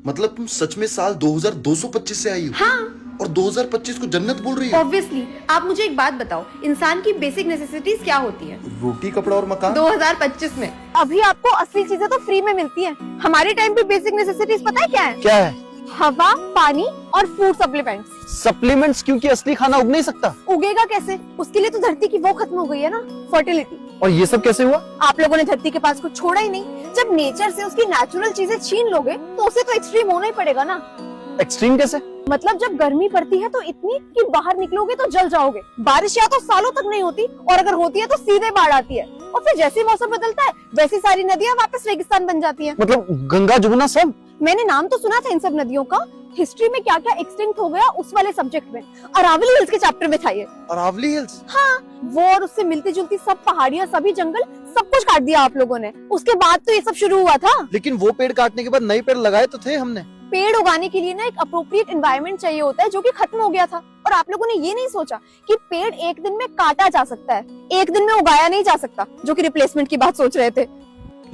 मतलब तुम सच में साल 2225 से आई हो? हाँ और 2025 को जन्नत बोल रही हो? ऑब्वियसली। आप मुझे एक बात बताओ, इंसान की बेसिक नेसेसिटीज क्या होती है रोटी, कपड़ा और मकान। 2025 में? अभी आपको असली चीजें तो फ्री में मिलती हैं। हमारे टाइम पे बेसिक नेसेसिटीज पता है क्या है? क्या है? हवा, पानी और फूड सप्लीमेंट्स। सप्लीमेंट्स, क्योंकि असली खाना उग नहीं सकता। उगेगा कैसे? उसके लिए तो धरती की वो खत्म हो गई है ना, फर्टिलिटी। और ये सब कैसे हुआ? आप लोगों ने धरती के पास कुछ छोड़ा ही नहीं। जब नेचर से उसकी नेचुरल चीजें छीन लोगे तो उसे तो एक्सट्रीम होना ही पड़ेगा ना। एक्सट्रीम कैसे? मतलब जब गर्मी पड़ती है तो इतनी कि बाहर निकलोगे तो जल जाओगे। बारिश या तो सालों तक नहीं होती, और अगर होती है तो सीधे बाढ़ आती है। और फिर जैसे ही मौसम बदलता है वैसी सारी नदियां वापस रेगिस्तान बन जाती हैं। मतलब गंगा, जमुना सब? मैंने नाम तो सुना था इन सब नदियों का। हिस्ट्री में क्या क्या एक्सटिंक्ट हो गया उस वाले सब्जेक्ट में, अरावली हिल्स के चैप्टर में था ये। अरावली हिल्स? हाँ, वो और उससे मिलती जुलती सब पहाड़ियां, सभी जंगल, सब कुछ काट दिया आप लोगों ने। उसके बाद तो ये सब शुरू हुआ था। लेकिन वो पेड़ काटने के बाद नए पेड़ लगाए तो थे हमने। पेड़ उगाने के लिए ना एक अप्रोप्रिएट एनवायरनमेंट चाहिए होता है, जो कि खत्म हो गया था। और आप लोगों ने ये नहीं सोचा कि पेड़ एक दिन में काटा जा सकता है, एक दिन में उगाया नहीं जा सकता, जो कि रिप्लेसमेंट की बात सोच रहे थे।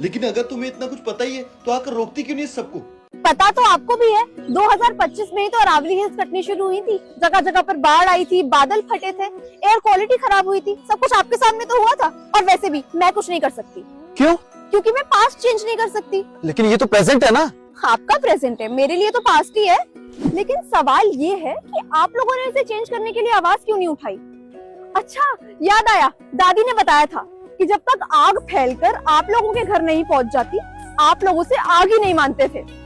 लेकिन अगर तुम्हें इतना कुछ पता ही है तो आकर रोकती क्यों नहीं इस सबको? पता तो आपको भी है, 2025 में ही तो अरावली हिल्स कटनी शुरू हुई थी। जगह जगह पर बाढ़ आई थी, बादल फटे थे, एयर क्वालिटी खराब हुई थी। सब कुछ आपके सामने तो हुआ था। और वैसे भी मैं कुछ नहीं कर सकती। क्यों? क्योंकि मैं पास्ट चेंज नहीं कर सकती। लेकिन ये तो प्रेजेंट है ना। आपका प्रेजेंट है, मेरे लिए तो पास्ट ही है। लेकिन सवाल ये है कि आप लोगों ने इसे चेंज करने के लिए आवाज क्यों नहीं उठाई? अच्छा, याद आया, दादी ने बताया था कि जब तक आग फैलकर आप लोगों के घर नहीं पहुंच जाती, आप लोग उसे आग ही नहीं मानते थे।